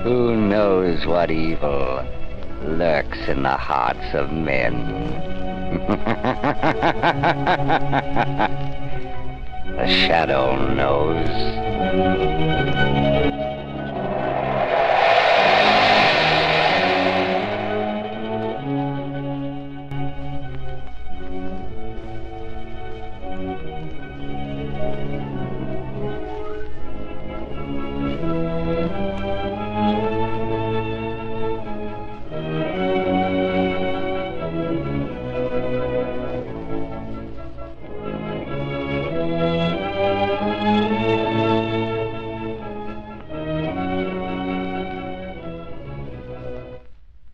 Who knows what evil lurks in the hearts of men? The shadow knows.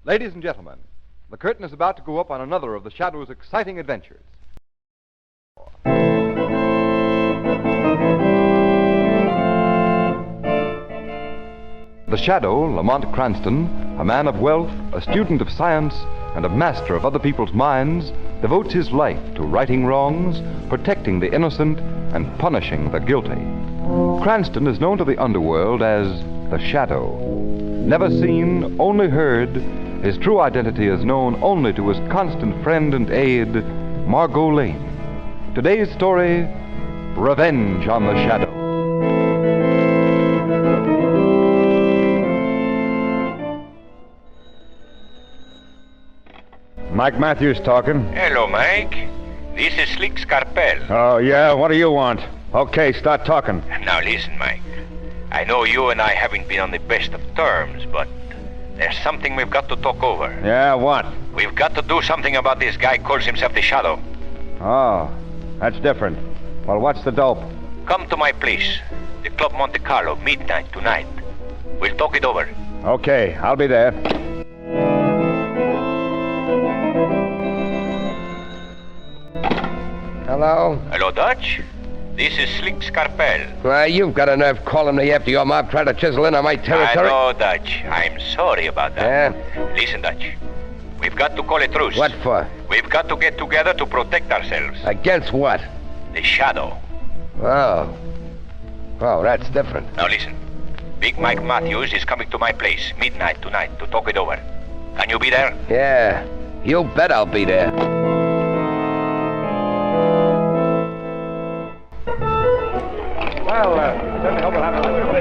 Ladies and gentlemen, the curtain is about to go up on another of the Shadow's exciting adventures. The Shadow, Lamont Cranston, a man of wealth, a student of science, and a master of other people's minds, devotes his life to righting wrongs, protecting the innocent, and punishing the guilty. Cranston is known to the underworld as the Shadow. Never seen, only heard, his true identity is known only to his constant friend and aide, Margot Lane. Today's story, Revenge on the Shadow. Mike Matthews talking. Hello, Mike. This is Slick Scarpel. Oh, yeah? What do you want? Okay, start talking. Now listen, Mike. I know you and I haven't been on the best of terms, but there's something we've got to talk over. Yeah, what? We've got to do something about this guy who calls himself the Shadow. Oh, that's different. Well, what's the dope? Come to my place, the Club Monte Carlo, midnight tonight. We'll talk it over. Okay, I'll be there. Hello? Hello, Dutch. This is Slick Scarpel. Why, you've got a nerve calling me after your mob tried to chisel in on my territory. I know, Dutch. I'm sorry about that. Yeah? Listen, Dutch. We've got to call a truce. What for? We've got to get together to protect ourselves. Against what? The Shadow. Oh. Oh, that's different. Now listen. Big Mike Matthews is coming to my place midnight tonight to talk it over. Can you be there? Yeah. You bet I'll be there.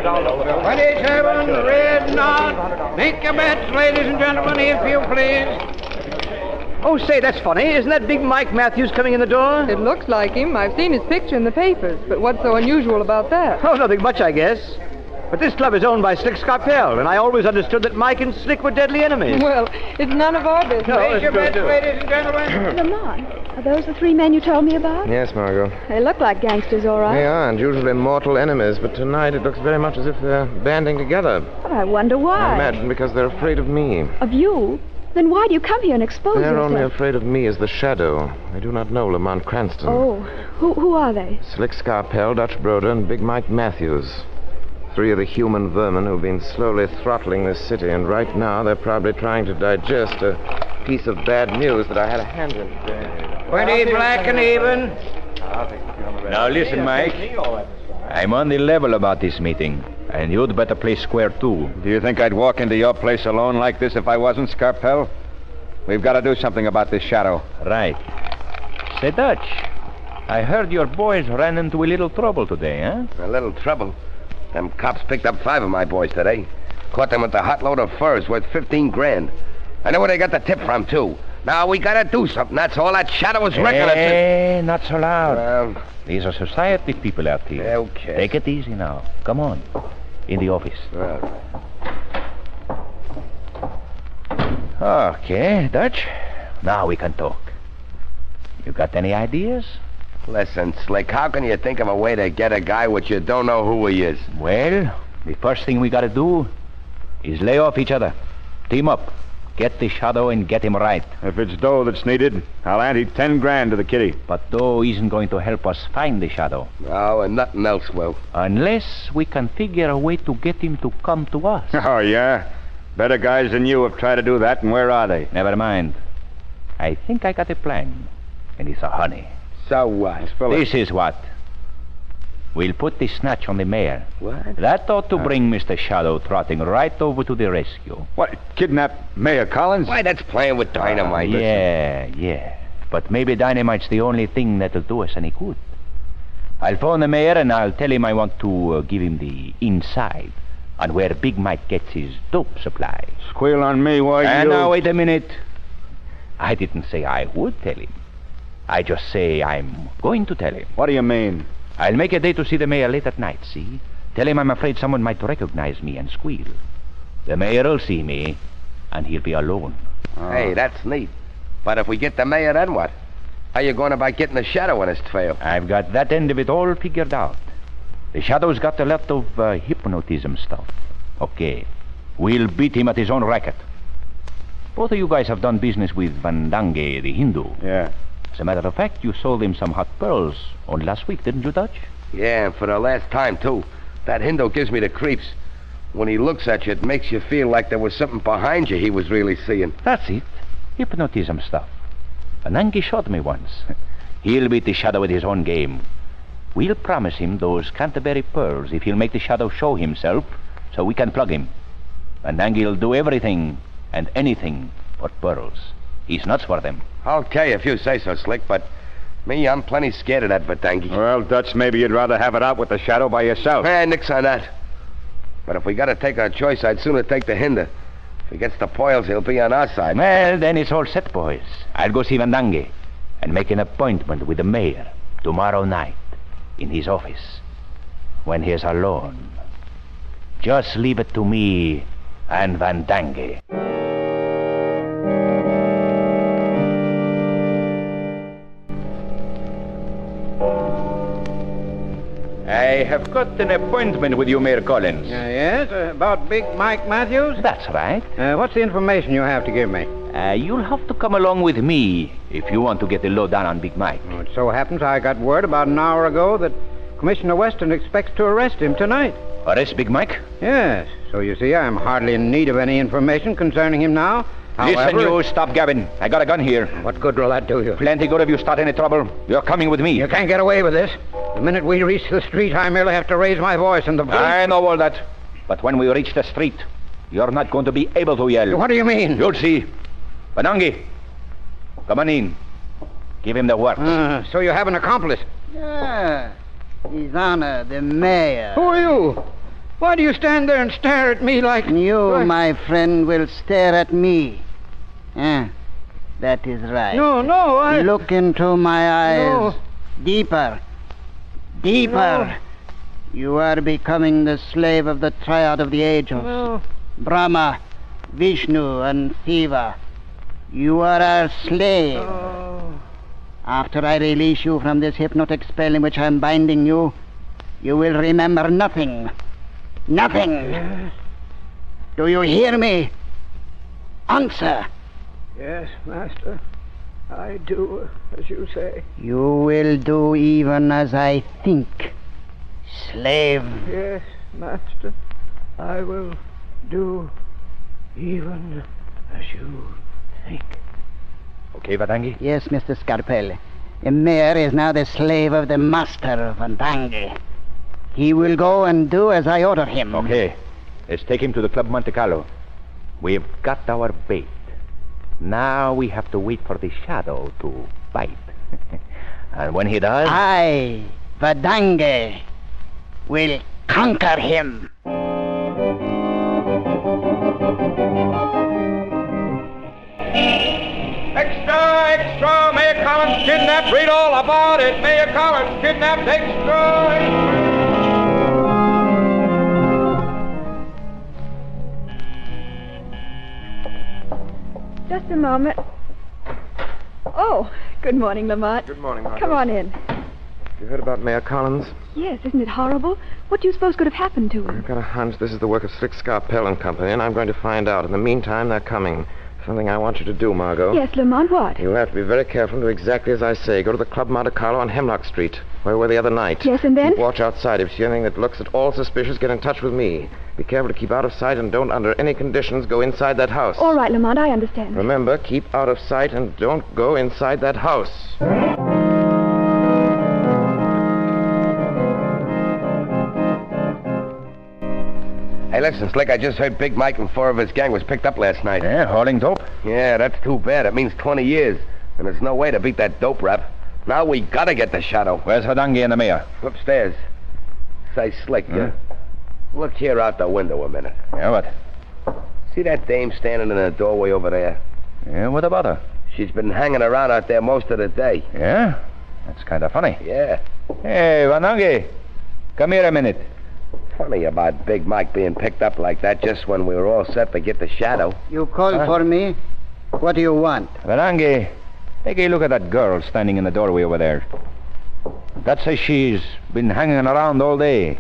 $27, red knot. Make your bets, ladies and gentlemen, if you please. Oh, say, that's funny. Isn't that big Mike Matthews coming in the door? It looks like him. I've seen his picture in the papers. But what's so unusual about that? Oh, nothing much, I guess. But this club is owned by Slick Scarpel, and I always understood that Mike and Slick were deadly enemies. Well, it's none of our business. No, Make your bets, ladies and gentlemen. Lamont, are those the three men you told me about? Yes, Margot. They look like gangsters, all right. They are, and usually mortal enemies, but tonight it looks very much as if they're banding together. But I wonder why. I imagine because they're afraid of me. Of you? Then why do you come here and expose They're yourself? only afraid of me as the Shadow. They do not know Lamont Cranston. Oh, who are they? Slick Scarpel, Dutch Broder, and Big Mike Matthews. Three of the human vermin who've been slowly throttling this city, and right now they're probably trying to digest a piece of bad news that I had a hand in today. 20 black and even. Now listen, Mike. I'm on the level about this meeting, and you'd better play square too. Do you think I'd walk into your place alone like this if I wasn't, Scarpel? We've got to do something about this Shadow. Right. Say, Dutch, I heard your boys ran into a little trouble today, huh? A little trouble. Them cops picked up 5 of my boys today. Caught them with a hot load of furs worth 15 grand. I know where they got the tip from, too. Now, we gotta do something. That's all. That Shadow is reckless. Hey, not so loud. These are society people out here. Okay. Take it easy now. Come on. In the office. Okay, Dutch. Now we can talk. You got any ideas? Listen, Slick, how can you think of a way to get a guy which you don't know who he is? Well, the first thing we gotta do is lay off each other. Team up. Get the Shadow and get him right. If it's dough that's needed, I'll ante 10 grand to the kitty. But dough isn't going to help us find the Shadow. No, and nothing else will. Unless we can figure a way to get him to come to us. Oh, yeah? Better guys than you have tried to do that, and where are they? Never mind. I think I got a plan. And it's a honey. So what? This is what. We'll put the snatch on the mayor. What? That ought to bring Mr. Shadow trotting right over to the rescue. What, kidnap Mayor Collins? Why, that's playing with dynamite. Yeah. But maybe dynamite's the only thing that'll do us any good. I'll phone the mayor and I'll tell him I want to give him the inside on where Big Mike gets his dope supplies. Squeal on me, why And you... now, wait a minute. I didn't say I would tell him. I just say I'm going to tell him. What do you mean? I'll make a day to see the mayor late at night, see? Tell him I'm afraid someone might recognize me and squeal. The mayor'll see me, and he'll be alone. Hey, that's neat. But if we get the mayor, then what? How you going about getting the Shadow on his trail? I've got that end of it all figured out. The Shadow's got a lot of hypnotism stuff. Okay, we'll beat him at his own racket. Both of you guys have done business with Vandange, the Hindu. Yeah. As a matter of fact, you sold him some hot pearls only last week, didn't you, Dutch? Yeah, and for the last time, too. That Hindu gives me the creeps. When he looks at you, it makes you feel like there was something behind you he was really seeing. That's it. Hypnotism stuff. Vandange shot me once. He'll beat the Shadow with his own game. We'll promise him those Canterbury pearls if he'll make the Shadow show himself so we can plug him. Vandange'll do everything and anything for pearls. He's nuts for them. Okay, if you say so, Slick, but me, I'm plenty scared of that Vandange. Well, Dutch, maybe you'd rather have it out with the Shadow by yourself. Nix on that. But if we gotta take our choice, I'd sooner take the Hinder. If he gets the poils, he'll be on our side. Well, then it's all set, boys. I'll go see Vandange and make an appointment with the mayor tomorrow night in his office when he's alone. Just leave it to me and Vandange. I have got an appointment with you, Mayor Collins. Yes, about Big Mike Matthews? That's right. What's the information you have to give me? You'll have to come along with me if you want to get the lowdown on Big Mike. It so happens I got word about an hour ago that Commissioner Weston expects to arrest him tonight. Arrest Big Mike? Yes. So you see, I'm hardly in need of any information concerning him now. Listen, you, stop gabbing. I got a gun here. What good will that do you? Plenty good if you start any trouble. You're coming with me. You can't get away with this. The minute we reach the street, I merely have to raise my voice and the police... I know all that. But when we reach the street, you're not going to be able to yell. What do you mean? You'll see. Vandange, come on in. Give him the works. So you have an accomplice? Yeah. His Honor, the mayor. Who are you? Why do you stand there and stare at me like... You, my friend, will stare at me. That is right. No, I... Look into my eyes. No. Deeper. Deeper. No. You are becoming the slave of the triad of the ages. No. Brahma, Vishnu, and Shiva. You are our slave. Oh. After I release you from this hypnotic spell in which I am binding you, you will remember nothing. Nothing. Yes. Do you hear me? Answer. Yes, Master. I do as you say. You will do even as I think, slave. Yes, Master. I will do even as you think. Okay, Vandange? Yes, Mr. Scarpelli. The mayor is now the slave of the master, Vandange. He will go and do as I order him. Okay. Let's take him to the Club Monte Carlo. We've got our bait. Now we have to wait for the Shadow to bite. And when he does... I, Vandange, will conquer him. Extra! Mayor Collins kidnapped. Read all about it. Mayor Collins kidnapped. Extra! Just a moment. Oh, good morning, Lamont. Good morning, Margot. Come on in. You heard about Mayor Collins? Yes, isn't it horrible? What do you suppose could have happened to him? I've got a hunch this is the work of Slick Scarpell and Company, and I'm going to find out. In the meantime, they're coming. Something I want you to do, Margot. Yes, Lamont, what? You'll have to be very careful and do exactly as I say. Go to the Club Monte Carlo on Hemlock Street, where we were the other night. Yes, and then? Keep watch outside. If you see anything that looks at all suspicious, get in touch with me. Be careful to keep out of sight and don't, under any conditions, go inside that house. All right, Lamont, I understand. Remember, keep out of sight and don't go inside that house. listen, Slick, I just heard Big Mike and 4 of his gang was picked up last night. Yeah, hauling dope? Yeah, that's too bad. It means 20 years. And there's no way to beat that dope rap. Now we gotta get the Shadow. Where's Hadangi and the mayor? Upstairs. Say, Slick, look here out the window a minute. Yeah, what? See that dame standing in the doorway over there? Yeah, what about her? She's been hanging around out there most of the day. Yeah? That's kind of funny. Yeah. Hey, Vanangi, come here a minute. Funny about Big Mike being picked up like that just when we were all set to get the Shadow. You called for me? What do you want? Vanangi, take a look at that girl standing in the doorway over there. That says she's been hanging around all day.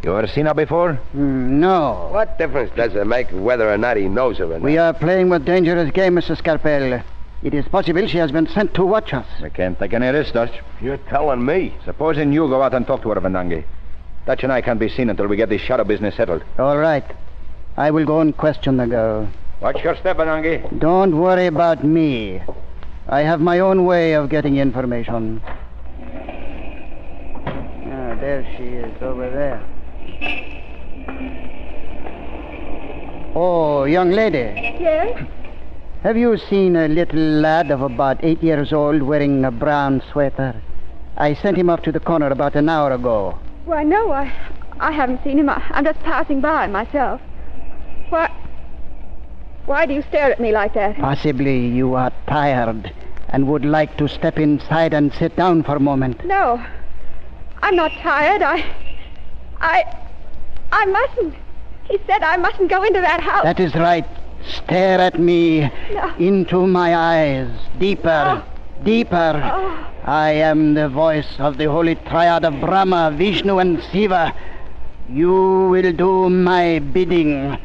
You ever seen her before? No. What difference does it make whether or not he knows her or not? We are playing with dangerous game, Mr. Scarpel. It is possible she has been sent to watch us. We can't take any risk, Dutch. You're telling me? Supposing you go out and talk to her, Vanangi. Dutch and I can't be seen until we get this Shadow business settled. All right. I will go and question the girl. Watch your step, Vanangi. Don't worry about me. I have my own way of getting information. Ah, there she is, over there. Oh, young lady. Yes? Have you seen a little lad of about 8 years old wearing a brown sweater? I sent him off to the corner about an hour ago. Why, no, I haven't seen him. I'm just passing by myself. Why do you stare at me like that? Possibly you are tired and would like to step inside and sit down for a moment. No, I'm not tired. I mustn't. He said I mustn't go into that house. That is right. Stare at me. No. Into my eyes. Deeper. Deeper. Oh. I am the voice of the holy triad of Brahma, Vishnu, and Shiva. You will do my bidding.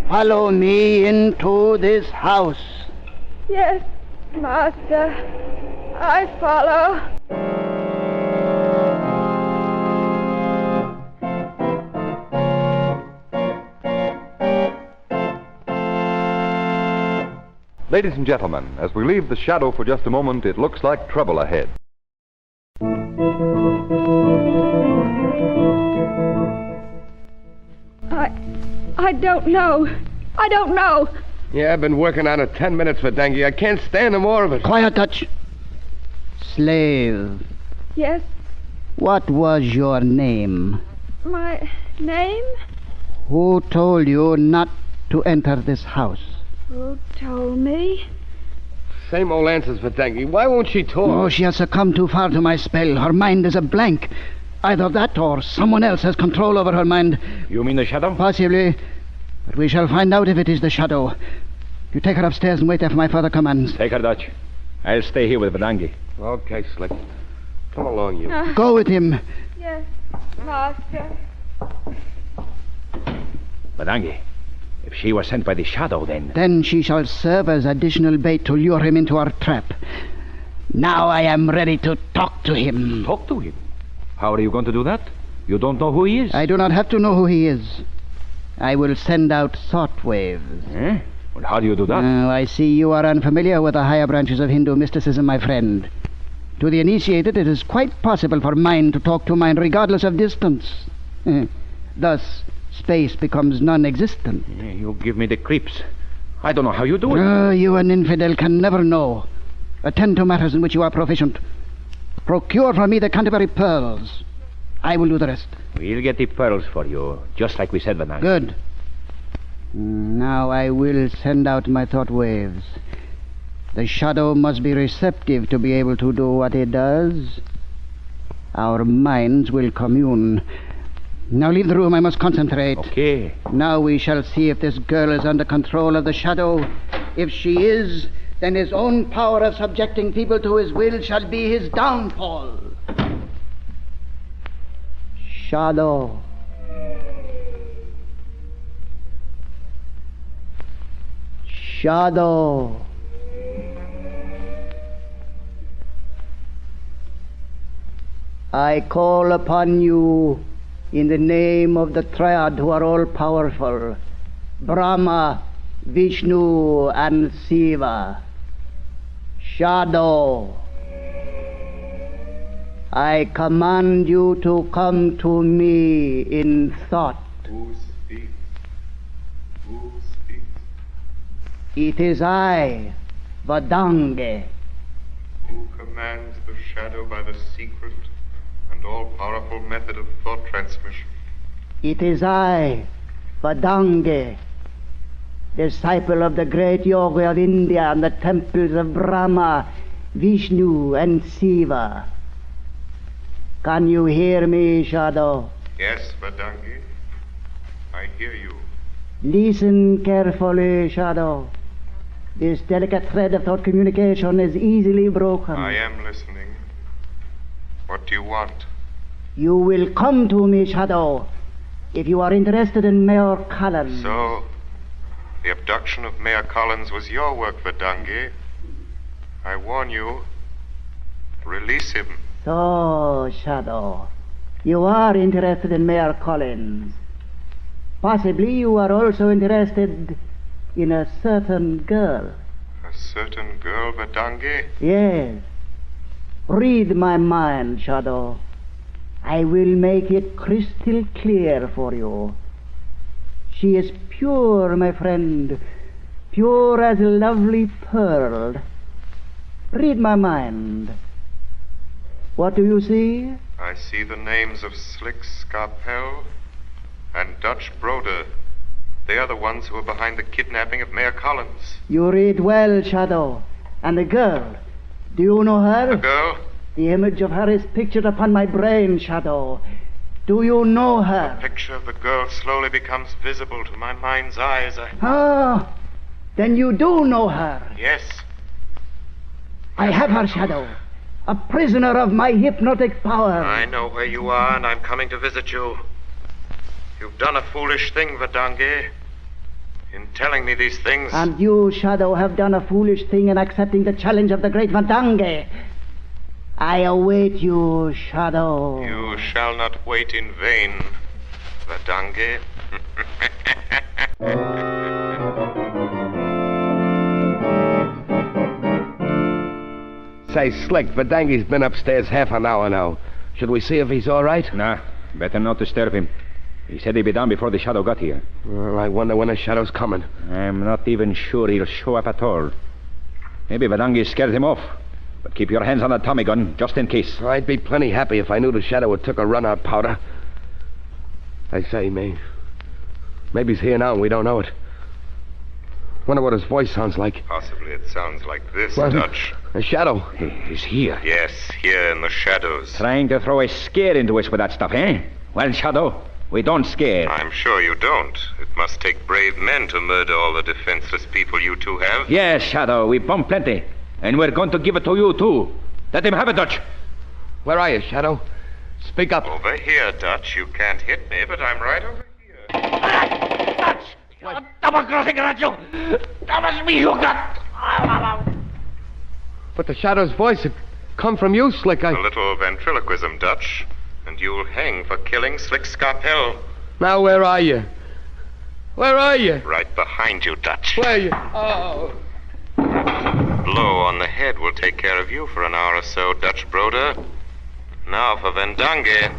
Follow me into this house. Yes, Master. I follow. Ladies and gentlemen, as we leave the Shadow for just a moment, it looks like trouble ahead. I don't know. I don't know. Yeah, I've been working on it 10 minutes for Dengue. I can't stand no more of it. Quiet, Dutch. Slave. Yes? What was your name? My name? Who told you not to enter this house? Who told me? Same old answers for Dengue. Why won't she talk? Oh, she has succumbed too far to my spell. Her mind is a blank. Either that or someone else has control over her mind. You mean the Shadow? Possibly. But we shall find out if it is the Shadow. You take her upstairs and wait there for my further commands. Take her, Dutch. I'll stay here with Vanangi. Okay, Slick. Come along, you. Go with him. Yes, Master. Vanangi, if she was sent by the Shadow, then... Then she shall serve as additional bait to lure him into our trap. Now I am ready to talk to him. Talk to him? How are you going to do that? You don't know who he is? I do not have to know who he is. I will send out thought waves. Eh? Well, how do you do that? Oh, I see you are unfamiliar with the higher branches of Hindu mysticism, my friend. To the initiated, it is quite possible for mind to talk to mind regardless of distance. Thus, space becomes non-existent. You give me the creeps. I don't know how you do it. You, an infidel, can never know. Attend to matters in which you are proficient. Procure for me the Canterbury pearls. I will do the rest. We'll get the pearls for you, just like we said, Vanangi. Good. Now I will send out my thought waves. The Shadow must be receptive to be able to do what it does. Our minds will commune. Now leave the room, I must concentrate. Okay. Now we shall see if this girl is under control of the Shadow. If she is, then his own power of subjecting people to his will shall be his downfall. Shadow. Shadow. I call upon you in the name of the Triad who are all powerful, Brahma, Vishnu, and Shiva. Shadow. I command you to come to me in thought. Who speaks? It is I, Vadange. Who commands the shadow by the secret and all-powerful method of thought transmission? It is I, Vadange, disciple of the great yogi of India and the temples of Brahma, Vishnu, and Shiva. Can you hear me, Shadow? Yes, Vadangi. I hear you. Listen carefully, Shadow. This delicate thread of thought communication is easily broken. I am listening. What do you want? You will come to me, Shadow, if you are interested in Mayor Collins. So, the abduction of Mayor Collins was your work, Vadangi. I warn you, release him. So, Shadow, you are interested in Mayor Collins. Possibly you are also interested in a certain girl. A certain girl, Vadangi? Yes. Read my mind, Shadow. I will make it crystal clear for you. She is pure, my friend, pure as a lovely pearl. Read my mind. What do you see? I see the names of Slick Scarpell and Dutch Broder. They are the ones who are behind the kidnapping of Mayor Collins. You read well, Shadow. And the girl, do you know her? The girl? The image of her is pictured upon my brain, Shadow. Do you know her? The picture of the girl slowly becomes visible to my mind's eye as I... Ah, then you do know her. Yes. I have her, Shadow. A prisoner of my hypnotic power. I know where you are, and I'm coming to visit you. You've done a foolish thing, Vadangi, in telling me these things. And you, Shadow, have done a foolish thing in accepting the challenge of the great Vadangi. I await you, Shadow. You shall not wait in vain, Vadangi. Say, Slick, Vadangi's been upstairs half an hour now. Should we see if he's all right? Nah, better not disturb him. He said he'd be down before the shadow got here. Well, I wonder when the shadow's coming. I'm not even sure he'll show up at all. Maybe Vadangi scared him off. But keep your hands on the Tommy gun, just in case. I'd be plenty happy if I knew the shadow had took a run out powder. I say, maybe he's here now and we don't know it. Wonder what his voice sounds like. Possibly it sounds like this, Well, Dutch. A shadow. He's here. Yes, here in the shadows. Trying to throw a scare into us with that stuff, eh? Well, Shadow, we don't scare. I'm sure you don't. It must take brave men to murder all the defenseless people you two have. Yes, Shadow, we bump plenty. And we're going to give it to you, too. Let him have it, Dutch. Where are you, Shadow? Speak up. Over here, Dutch. You can't hit me, but I'm right over here. Dutch! Double-crossing at you! That was me you got! But the shadow's voice had come from you, Slick. A little ventriloquism, Dutch, and you'll hang for killing Slick Scarpell. Now, where are you? Where are you? Right behind you, Dutch. Where are you? Oh. Blow on the head will take care of you for an hour or so, Dutch Broder. Now for Vadangi.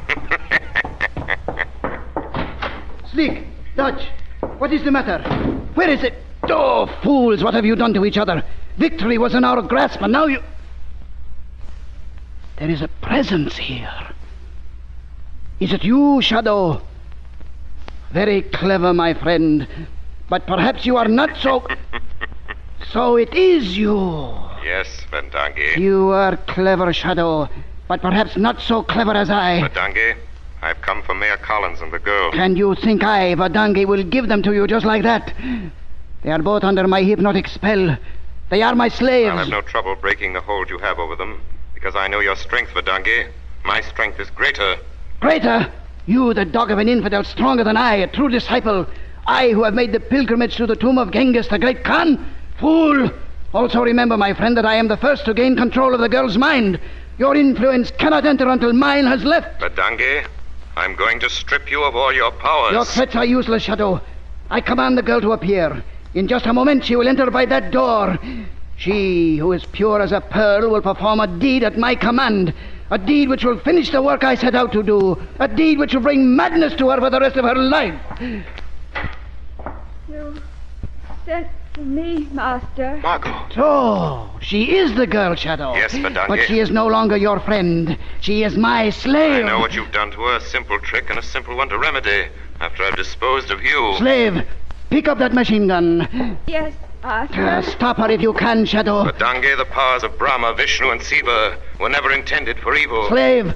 Slick, Dutch, what is the matter? Where is it? Oh, fools, what have you done to each other? Victory was in our grasp, and now you... There is a presence here. Is it you, Shadow? Very clever, my friend. But perhaps you are not so... So it is you. Yes, Vadangi. You are clever, Shadow, but perhaps not so clever as I. Vadangi, I've come for Mayor Collins and the girl. Can you think I, Vadangi, will give them to you just like that? They are both under my hypnotic spell. They are my slaves. I'll have no trouble breaking the hold you have over them, because I know your strength, Vadangi. My strength is greater. Greater? You, the dog of an infidel, stronger than I, a true disciple. I, who have made the pilgrimage to the tomb of Genghis, the great Khan? Fool! Also remember, my friend, that I am the first to gain control of the girl's mind. Your influence cannot enter until mine has left. Vadangi, I'm going to strip you of all your powers. Your threats are useless, Shadow. I command the girl to appear. In just a moment she will enter by that door. She, who is pure as a pearl, will perform a deed at my command. A deed which will finish the work I set out to do. A deed which will bring madness to her for the rest of her life. You said Me, Master. Margot. So, she is the girl, Shadow. Yes, Verdungi. But she is no longer your friend. She is my slave. I know what you've done to her. A simple trick and a simple one to remedy. After I've disposed of you. Slave, pick up that machine gun. Yes, Master. Stop her if you can, Shadow. Verdungi, the powers of Brahma, Vishnu, and Siva were never intended for evil. Slave,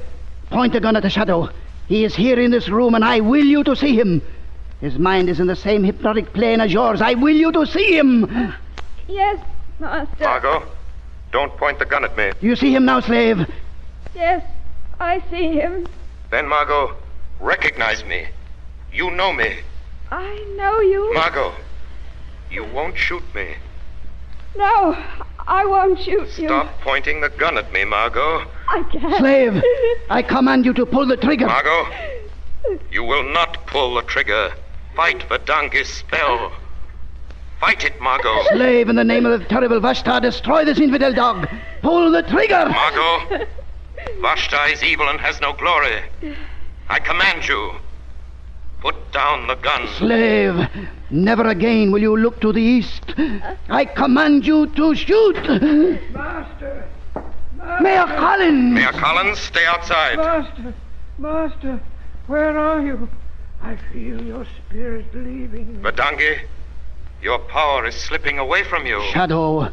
point the gun at the Shadow. He is here in this room, and I will you to see him. His mind is in the same hypnotic plane as yours. I will you to see him. Yes, Master. Margot, don't point the gun at me. You see him now, slave? Yes, I see him. Then, Margot, recognize me. You know me. I know you. Margot, you won't shoot me. No, I won't shoot you. Stop pointing the gun at me, Margot. I can't. Slave, I command you to pull the trigger. Margot, you will not pull the trigger. Fight Verdungi's spell. Fight it, Margot. Slave, in the name of the terrible Vashta, destroy this infidel dog. Pull the trigger. Margot, Vashta is evil and has no glory. I command you. Put down the gun. Slave, never again will you look to the east. I command you to shoot. Master! Mayor Collins! Mayor Collins, stay outside. Master, where are you? I feel your spirit leaving me. Verdungi, your power is slipping away from you. Shadow,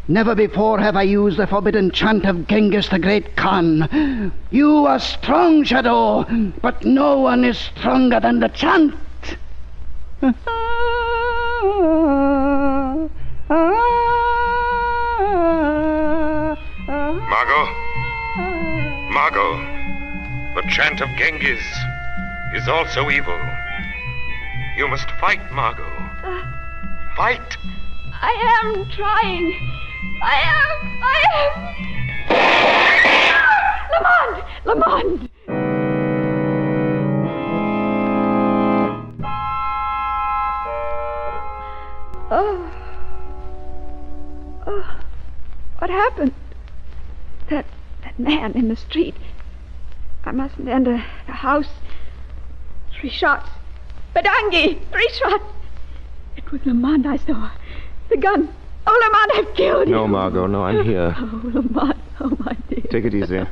never before have I used the forbidden chant of Genghis the Great Khan. You are strong, Shadow, but no one is stronger than the chant. Margot, the chant of Genghis is also evil. You must fight, Margot. Fight! I am trying. I am. Lamont! Oh, what happened? That man in the street. I mustn't enter the house. 3 shots. Verdungi! 3 shots. It was Lamont I saw. The gun. Oh, Lamont, I've killed you. No, Margot, no, I'm here. Oh, Lamont. Oh, my dear. Take it easy.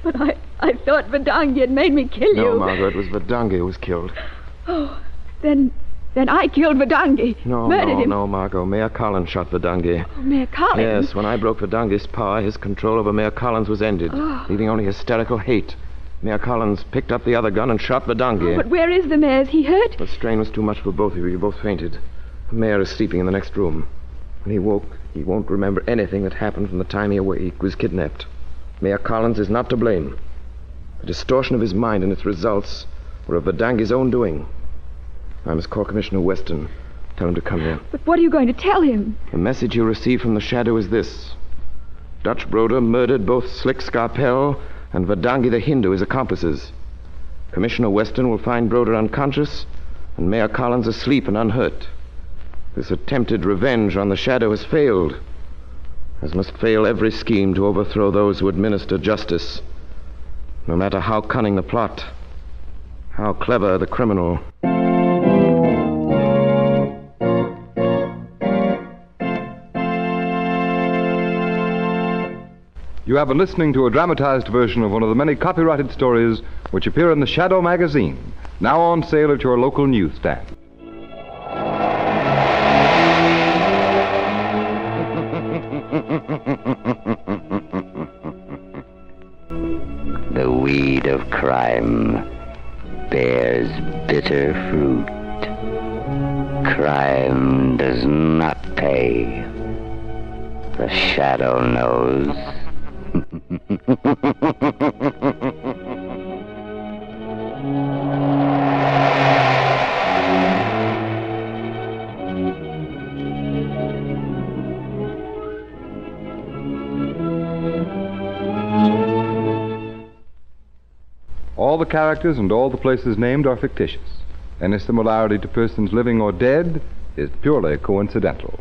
But I thought Verdungi had made me kill you. No, Margot, it was Verdungi who was killed. Oh, then I killed Verdungi. Murdered him. No, Margot. Mayor Collins shot Verdungi. Oh, Mayor Collins? Yes, when I broke Verdungi's power, his control over Mayor Collins was ended, leaving only hysterical hate. Mayor Collins picked up the other gun and shot Verdungi. Oh, but where is the mayor? Is he hurt? The strain was too much for both of you. You both fainted. The mayor is sleeping in the next room. When he woke, he won't remember anything that happened from the time he was kidnapped. Mayor Collins is not to blame. The distortion of his mind and its results were of Verdungi's own doing. I must call Commissioner Weston. Tell him to come here. But what are you going to tell him? The message you received from the Shadow is this. Dutch Broder murdered both Slick Scarpell and Verdungi the Hindu, his accomplices. Commissioner Weston will find Broder unconscious and Mayor Collins asleep and unhurt. This attempted revenge on the Shadow has failed, as must fail every scheme to overthrow those who administer justice, no matter how cunning the plot, how clever the criminal. You have been listening to a dramatized version of one of the many copyrighted stories which appear in the Shadow magazine, now on sale at your local newsstand. The weed of crime bears bitter fruit. Crime does not pay. The Shadow knows. All the characters and all the places named are fictitious. Any similarity to persons living or dead is purely coincidental.